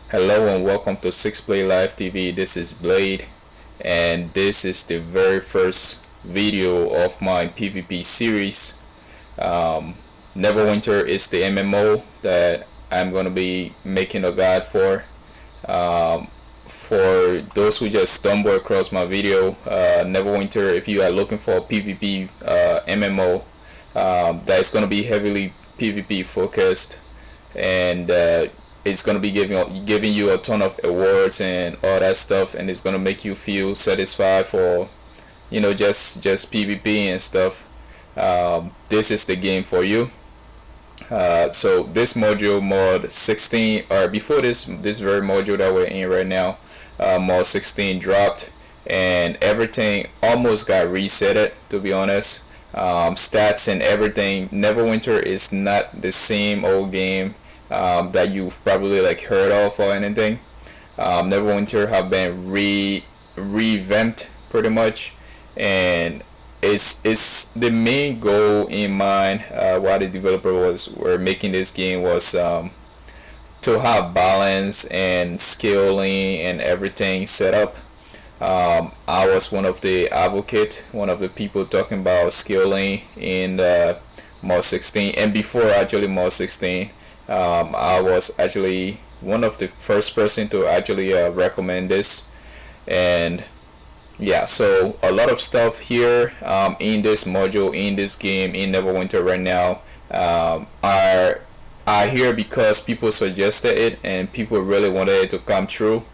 Hello and welcome to 6Blade Live TV. This is Blade, and this is the very first video of my PvP series. Neverwinter is the MMO that I'm gonna be making a guide for. For those who just stumble across my video, Neverwinter, if you are looking for a PvP MMO that is gonna be heavily PvP focused, and it's gonna be giving you a ton of awards and all that stuff, and it's gonna make you feel satisfied for just PvP and stuff. This is the game for you. So this module, mod 16, or before this very module that we're in right now, mod 16 dropped, and everything almost got resetted, to be honest. Stats and everything. Neverwinter is not the same old game that you've probably like heard of or anything. Neverwinter have been revamped pretty much, and it's the main goal in mind. Why the developer were making this game was to have balance and scaling and everything set up. I was one of the one of the people talking about scaling in mod 16, and before actually mod 16. I was actually one of the first person to actually recommend this, and yeah, so a lot of stuff here in this module, in this game, in Neverwinter right now are here because people suggested it and people really wanted it to come true,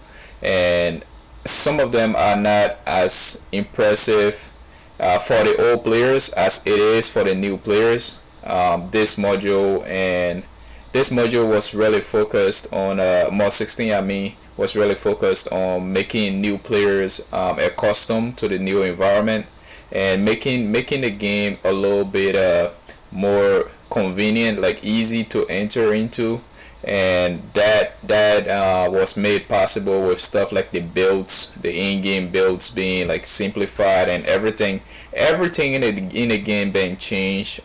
and some of them are not as impressive for the old players as it is for the new players. This module was really focused on mod 16. I mean, was really focused on making new players accustomed to the new environment, and making the game a little bit more convenient, like easy to enter into, and that was made possible with stuff like the builds, the in-game builds being like simplified, and everything in the game being changed.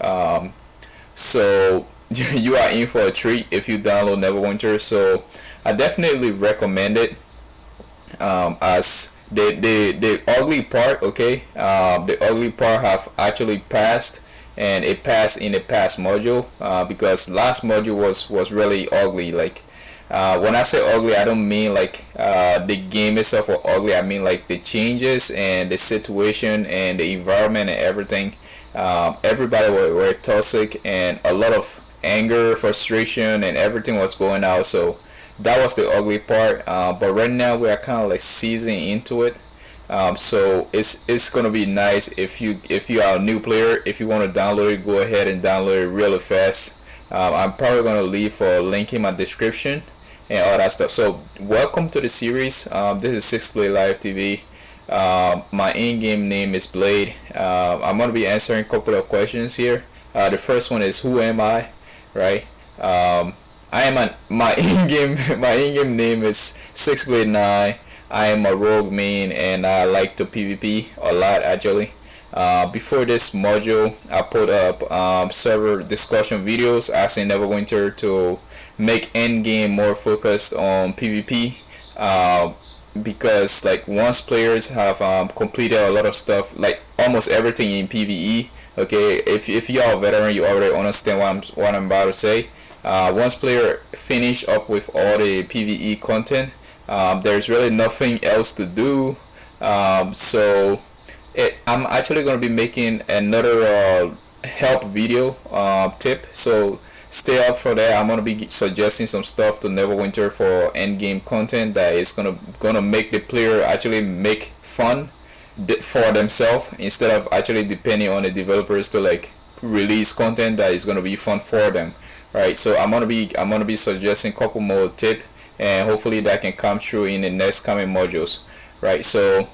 So you are in for a treat if you download Neverwinter. So I definitely recommend it. As the ugly part, okay, the ugly part have actually passed, and it passed in the past module, because last module was really ugly. Like when I say ugly, I don't mean like the game itself was ugly. I mean like the changes and the situation and the environment and everything. Everybody were toxic, and a lot of anger, frustration, and everything was going out. So that was the ugly part. But right now we are kind of like seasoning into it. So it's gonna be nice if you are a new player. If you want to download it, go ahead and download it really fast. I'm probably gonna leave a link in my description and all that stuff. So welcome to the series. This is 6Blade Live TV. My in-game name is Blade. I'm gonna be answering a couple of questions here. The first one is, who am I? Right. I am my in-game name is 6Blade 9. I am a rogue main, and I like to PvP a lot actually. Before this module, I put up several discussion videos asking Neverwinter to make endgame more focused on PvP, because like once players have completed a lot of stuff, like almost everything in PvE. Okay, if you are a veteran, you already understand what I'm about to say. Once player finish up with all the PvE content, there's really nothing else to do. So I'm actually going to be making another help video tip, so stay up for that. I'm going to be suggesting some stuff to Neverwinter for end game content that is gonna make the player actually make fun for themselves, instead of actually depending on the developers to like release content that is going to be fun for them, right? So I'm gonna be suggesting a couple more tips, and hopefully that can come true in the next coming modules, right? So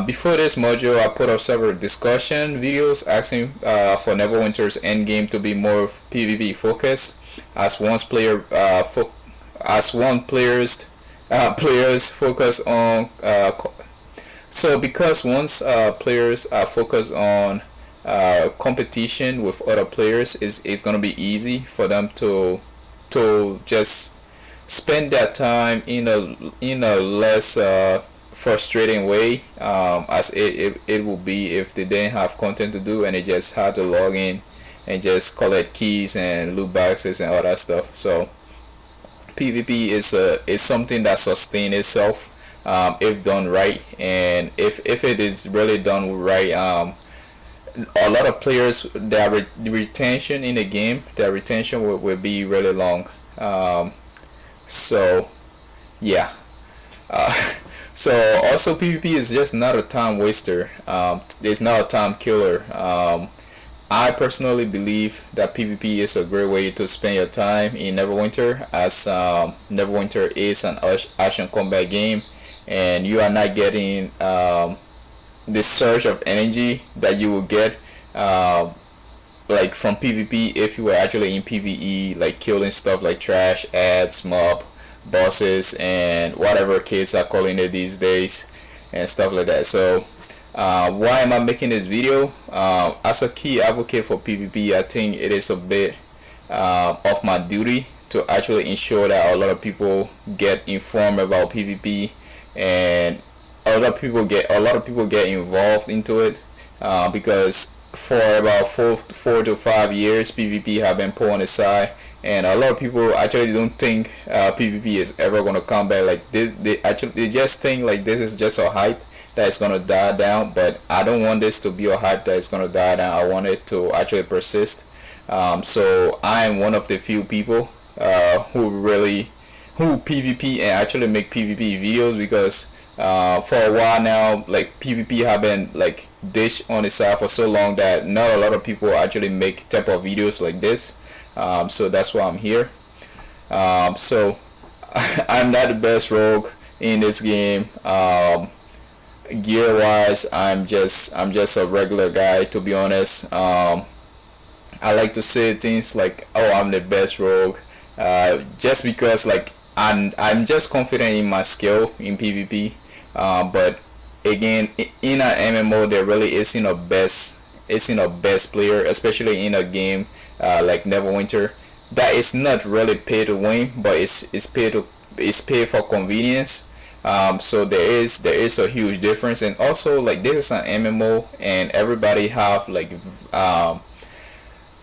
before this module, I put up several discussion videos asking for Neverwinter's endgame to be more PvP focused, as players focus on so because once players are focused on competition with other players, is going to be easy for them to just spend that time in a less frustrating way, as it would be if they didn't have content to do and they just had to log in and just collect keys and loot boxes and all that stuff. So PvP is something that sustains itself, if done right, and if it is really done right. A lot of players, their retention in the game, their retention will be really long. So yeah. uh, so also PvP is just not a time waster. It's not a time killer. I personally believe that PvP is a great way to spend your time in Neverwinter, as Neverwinter is an action combat game, and you are not getting the surge of energy that you will get like from PvP if you were actually in PvE, like killing stuff like trash, ads, mob, bosses, and whatever kids are calling it these days, and stuff like that. So why am I making this video? As a key advocate for PvP, I think it is a bit of my duty to actually ensure that a lot of people get informed about PvP, and a lot of people get involved into it, because for about 4 to 5 years PvP have been put on the side, and a lot of people actually don't think PvP is ever gonna come back. Like they just think like this is just a hype that's gonna die down, but I don't want this to be a hype that is gonna die down. I want it to actually persist. So I am one of the few people who PvP and actually make PvP videos, because for a while now, like PvP have been like dish on the side for so long that not a lot of people actually make type of videos like this. So that's why I'm here. So I'm not the best rogue in this game. Gear wise, I'm just a regular guy, to be honest. I like to say things like, oh, I'm the best rogue, just because like I'm just confident in my skill in PvP. But again, in an MMO, there really isn't a best player, especially in a game like Neverwinter, that is not really pay to win, but it's pay for convenience. So there is a huge difference, and also like this is an MMO, and everybody have like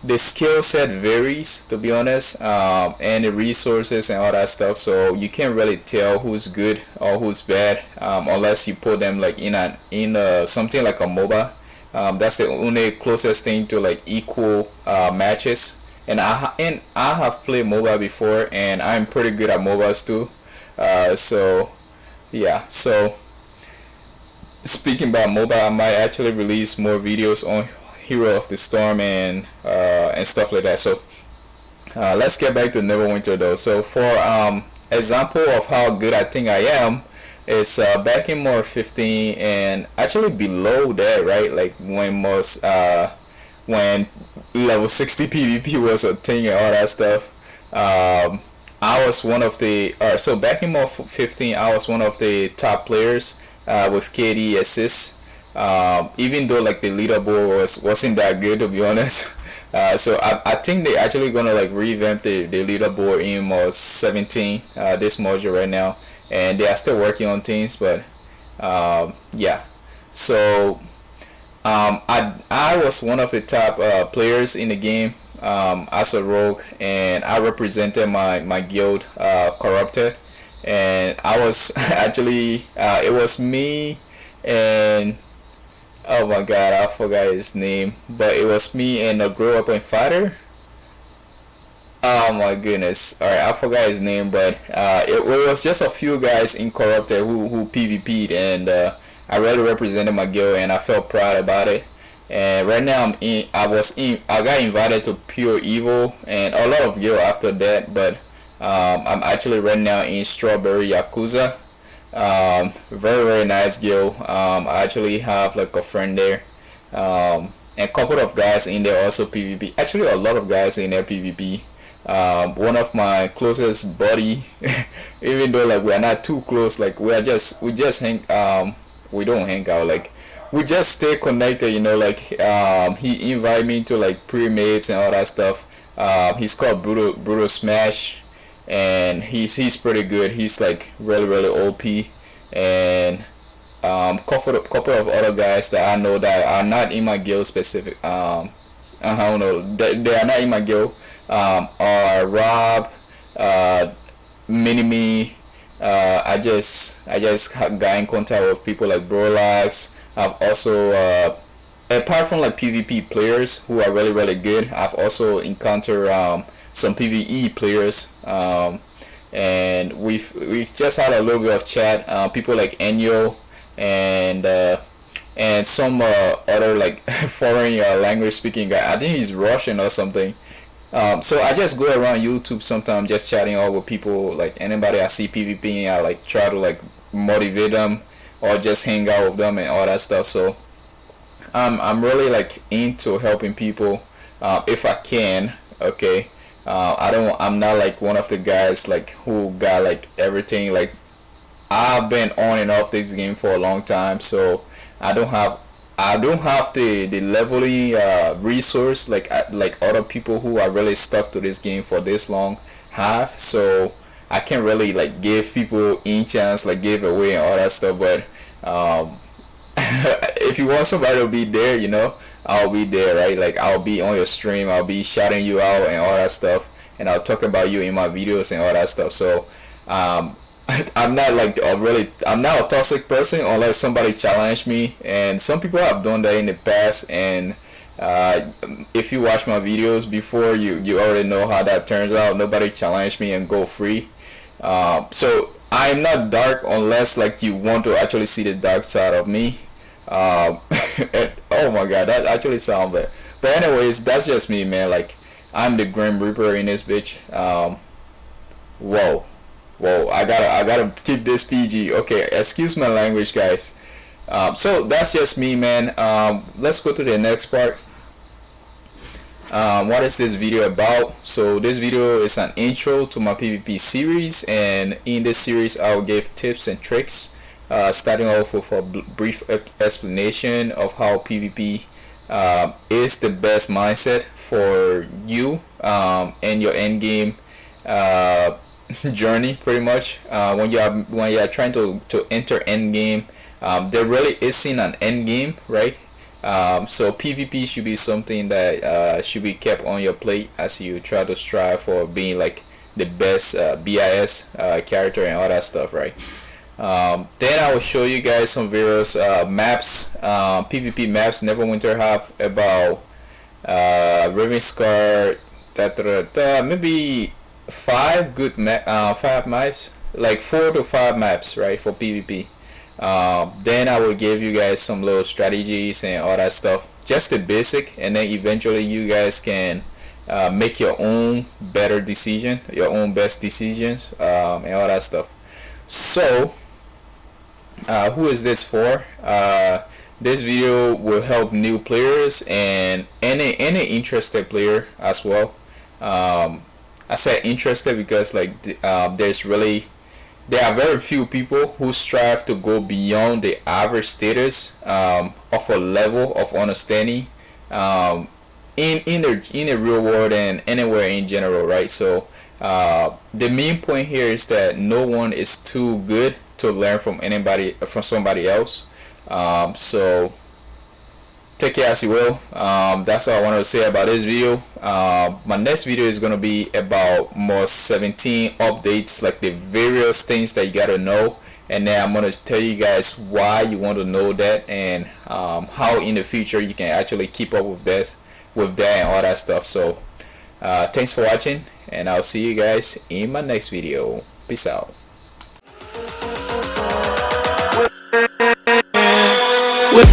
the skill set varies, to be honest, and the resources and all that stuff. So you can't really tell who's good or who's bad, unless you put them like in something like a MOBA. That's the only closest thing to like equal matches. And I have played MOBA before, and I'm pretty good at MOBAs too. So yeah. So speaking about MOBA, I might actually release more videos on Hero of the Storm and stuff like that. So let's get back to Neverwinter though. So for example of how good I think I am, it's back in more 15 and actually below that, right? Like when level 60 PvP was a thing and all that stuff. I was one of the so back in more 15, I was one of the top players with KD assists. Even though like the leaderboard wasn't that good, to be honest. So I think they actually gonna like revamp the leaderboard in mod 17, this module right now, and they are still working on things, but yeah. So I was one of the top players in the game as a rogue, and I represented my guild, Corrupted, and I was actually it was me and oh my god, I forgot his name, but it was me and a grow up and fighter. Oh my goodness. Alright, I forgot his name, but it was just a few guys in Corrupted who PvP'd, and I really represented my guild, and I felt proud about it. And right now I got invited to Pure Evil and a lot of guild after that, but I'm actually right now in Strawberry Yakuza. Very nice guild. I actually have like a friend there, and a couple of guys in there also PvP. Actually, a lot of guys in there PvP. One of my closest buddy, even though like we are not too close, like we just hang. We don't hang out, like we just stay connected. You know, like he invited me to like pre-mates and all that stuff. He's called Brutal Smash. and he's pretty good. He's like really OP, and couple of other guys that I know that are not in my guild specific. I don't know. They are not in my guild. Are Rob, Mini Me. I just got in contact with people like Brolax. I've also apart from like PvP players who are really good, I've also encountered some PvE players, and we've just had a little bit of chat. People like Enyo and some other like foreign language speaking guy. I think he's Russian or something. So I just go around YouTube sometimes just chatting all with people, like anybody I see PvP, and I like try to like motivate them or just hang out with them and all that stuff. So I'm really like into helping people if I can. Okay. I'm not like one of the guys like who got like everything. Like I've been on and off this game for a long time, so I don't have the leveling resource like other people who are really stuck to this game for this long have. So I can't really like give people in chance like give away and all that stuff. But if you want somebody to be there, I'll be there, right? Like I'll be on your stream, I'll be shouting you out and all that stuff, and I'll talk about you in my videos and all that stuff. So I'm not like I'm not a toxic person unless somebody challenge me, and some people have done that in the past. And if you watch my videos before, you already know how that turns out. Nobody challenged me and go free. So I'm not dark unless like you want to actually see the dark side of me. And, oh my god, that actually sounds bad. But anyways, that's just me, man. Like I'm the Grim Reaper in this bitch. Whoa, I gotta keep this PG. Okay, excuse my language, guys. So that's just me, man. Let's go to the next part. What is this video about? So this video is an intro to my PvP series, and in this series I'll give tips and tricks, starting off with a brief explanation of how PvP is the best mindset for you and your end game journey, pretty much. When you're trying to enter end game, there really isn't an end game, right? So PvP should be something that should be kept on your plate as you try to strive for being like the best BIS character and all that stuff, right? Then I will show you guys some various maps, PvP maps. Neverwinter have about Raven Scar, maybe 5 maps, like 4 to 5 maps, right, for PvP. Then I will give you guys some little strategies and all that stuff, just the basic, and then eventually you guys can make your own better decision, your own best decisions, and all that stuff. So who is this for? This video will help new players and any interested player as well. I said interested because like there are very few people who strive to go beyond the average status of a level of understanding in the real world and anywhere in general, right? So the main point here is that no one is too good to learn from somebody else. So take it as you will. That's all I wanted to say about this video. My next video is going to be about more 17 updates, like the various things that you got to know, and then I'm going to tell you guys why you want to know that, and how in the future you can actually keep up with that and all that stuff. So thanks for watching, and I'll see you guys in my next video. Peace out. With